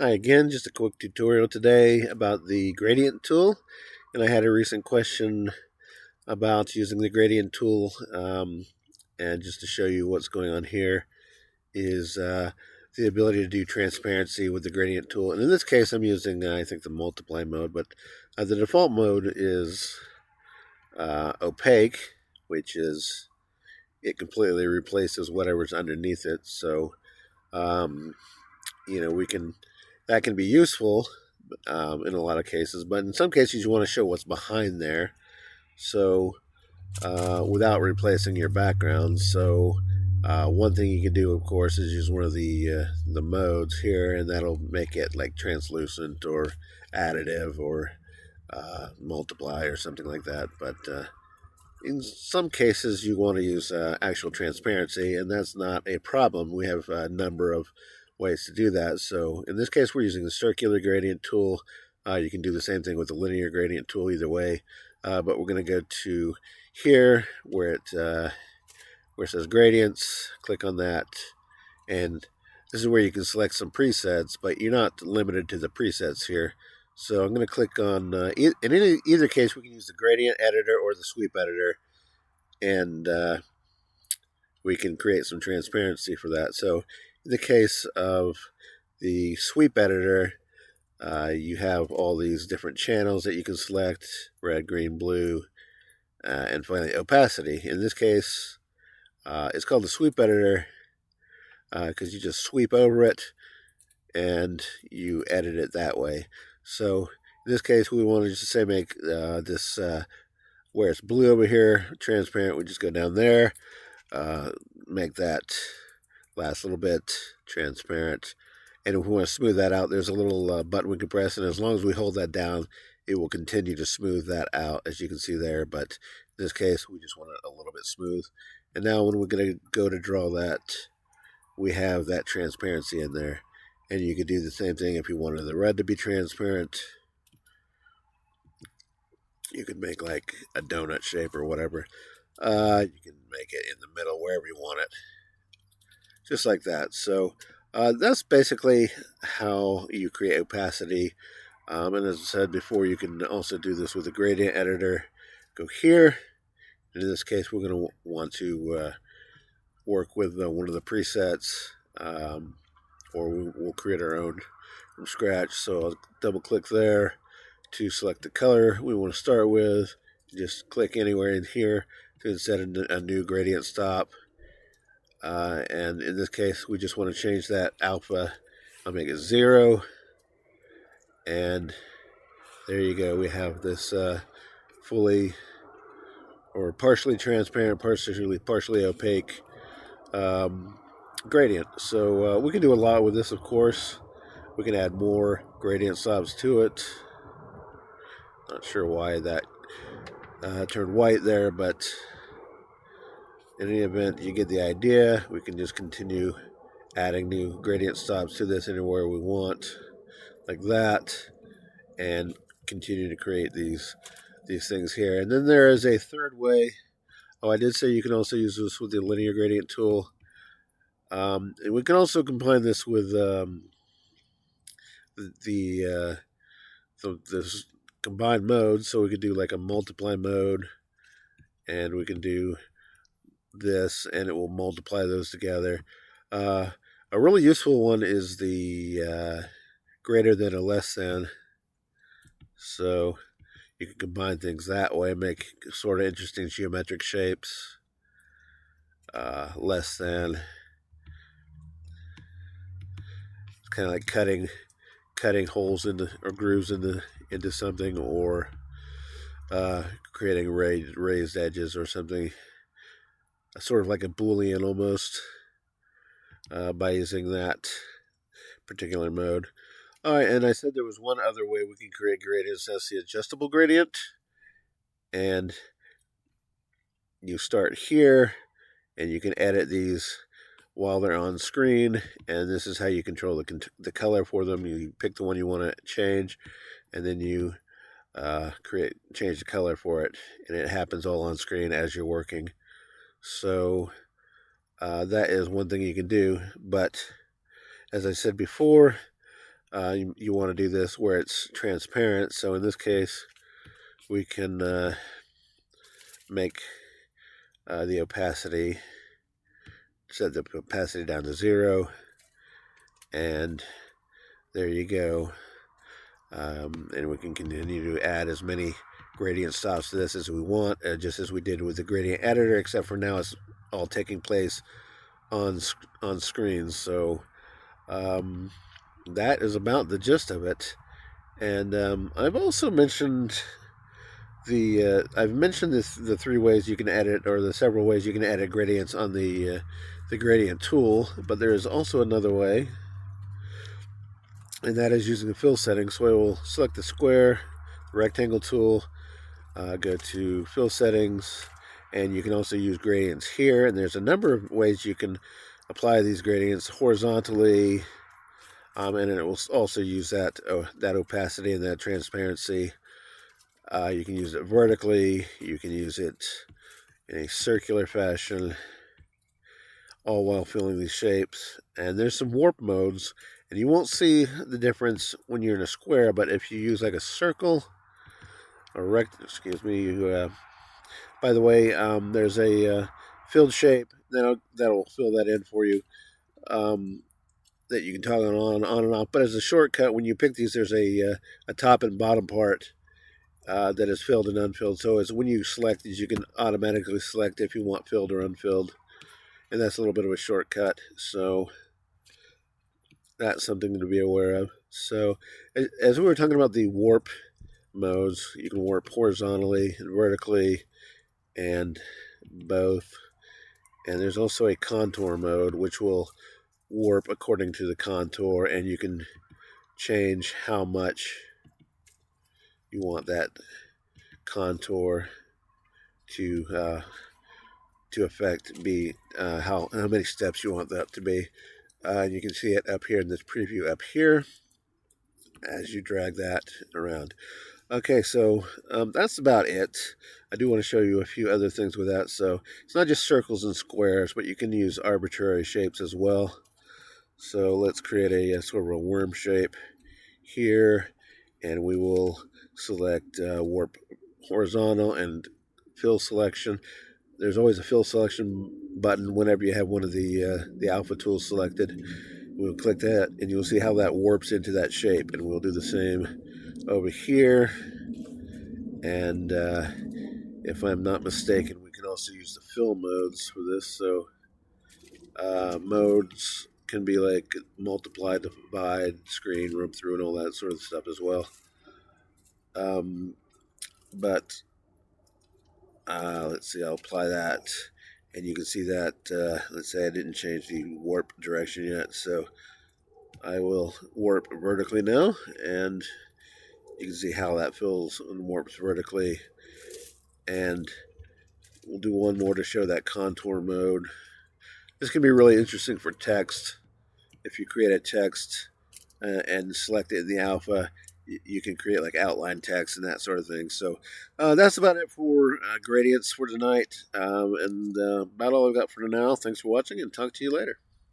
Hi again, just a quick tutorial today about the gradient tool. And I had a recent question about using the gradient tool. And just to show you what's going on here is the ability to do transparency with the gradient tool. And in this case, I'm using, I think, the multiply mode, but the default mode is opaque, which is it completely replaces whatever's underneath it. So, we can that can be useful in a lot of cases, but in some cases you want to show what's behind there, so without replacing your background. So one thing you can do, of course, is use one of the modes here, and that'll make it like translucent or additive or multiply or something like that. But in some cases you want to use actual transparency, and that's not a problem. We have a number of ways to do that. So in this case, we're using the circular gradient tool. You can do the same thing with the linear gradient tool, either way. But we're going to go to here where it says gradients. Click on that, and this is where you can select some presets, but you're not limited to the presets here. So I'm going to click on, in either case, we can use the gradient editor or the sweep editor, and we can create some transparency for that. So in the case of the sweep editor, you have all these different channels that you can select: red, green, blue, and finally opacity. In this case, it's called the sweep editor because you just sweep over it and you edit it that way. So in this case, we want to just say make this where it's blue over here transparent. We just go down there, make that last little bit transparent. And if we want to smooth that out, there's a little button we can press, and as long as we hold that down, it will continue to smooth that out, as you can see there. But in this case, we just want it a little bit smooth. And now when we're going to go to draw that, we have that transparency in there. And you could do the same thing if you wanted the red to be transparent. You could make like a donut shape or whatever. You can make it in the middle, wherever you want it. Just like that. So that's basically how you create opacity. And as I said before, you can also do this with a gradient editor. Go here. And in this case, we're going to want to work with one of the presets, or we'll create our own from scratch. So I'll double click there to select the color we want to start with. Just click anywhere in here to set a new gradient stop. And in this case, we just want to change that alpha. I'll make it 0. And there you go. We have this fully or partially transparent, partially opaque gradient. So we can do a lot with this, of course. We can add more gradient stops to it. Not sure why that turned white there, but in any event, you get the idea. We can just continue adding new gradient stops to this anywhere we want, like that, and continue to create these things here. And then there is a third way. Oh, I did say you can also use this with the linear gradient tool. And we can also combine this with this combined mode. So we could do like a multiply mode, and we can do this, and it will multiply those together. A really useful one is the greater than or less than. So you can combine things that way, make sort of interesting geometric shapes. Less than, it's kind of like cutting holes into or grooves into something, or creating raised edges or something, sort of like a Boolean almost, by using that particular mode. All right, and I said there was one other way we can create gradients. That's the adjustable gradient. And you start here, and you can edit these while they're on screen. And this is how you control the color for them. You pick the one you want to change, and then you change the color for it, and it happens all on screen as you're working. So that is one thing you can do. But as I said before, You want to do this where it's transparent. So in this case, we can make the opacity, set the opacity down to 0, and there you go. And we can continue to add as many gradient stops to this as we want, just as we did with the gradient editor, except for now it's all taking place on screens. So that is about the gist of it. And I've also mentioned the 3 ways you can edit, or the several ways you can edit gradients on the gradient tool, but there is also another way, and that is using the fill settings. So I will select the square, rectangle tool, go to fill settings, and you can also use gradients here. And there's a number of ways you can apply these gradients horizontally, and it will also use that opacity and that transparency. You can use it vertically, you can use it in a circular fashion, all while filling these shapes. And there's some warp modes, and you won't see the difference when you're in a square, but if you use like a circle or by the way, there's a filled shape that'll fill that in for you, that you can toggle on and off. But as a shortcut, when you pick these, there's a top and bottom part that is filled and unfilled. So as when you select these, you can automatically select if you want filled or unfilled, and that's a little bit of a shortcut. So that's something to be aware of. So as we were talking about the warp modes, you can warp horizontally and vertically, and both. And there's also a contour mode, which will warp according to the contour, and you can change how much you want that contour to affect how many steps you want that to be. And you can see it up here in this preview up here as you drag that around. Okay, so that's about it. I do want to show you a few other things with that. So it's not just circles and squares, but you can use arbitrary shapes as well. So let's create a sort of a worm shape here, and we will select warp horizontal and fill selection. There's always a fill selection button whenever you have one of the alpha tools selected. We'll click that, and you'll see how that warps into that shape. And we'll do the same over here. And if I'm not mistaken, we can also use the fill modes for this. So modes can be like multiply, divide, screen, rub through, and all that sort of stuff as well. But let's see, I'll apply that, and you can see that, let's say I didn't change the warp direction yet, so I will warp vertically now, and you can see how that fills and warps vertically. And we'll do one more to show that contour mode. This can be really interesting for text. If you create a text and select it in the alpha, you can create like outline text and that sort of thing. So that's about it for gradients for tonight, and about all I've got for now. Thanks for watching, and talk to you later.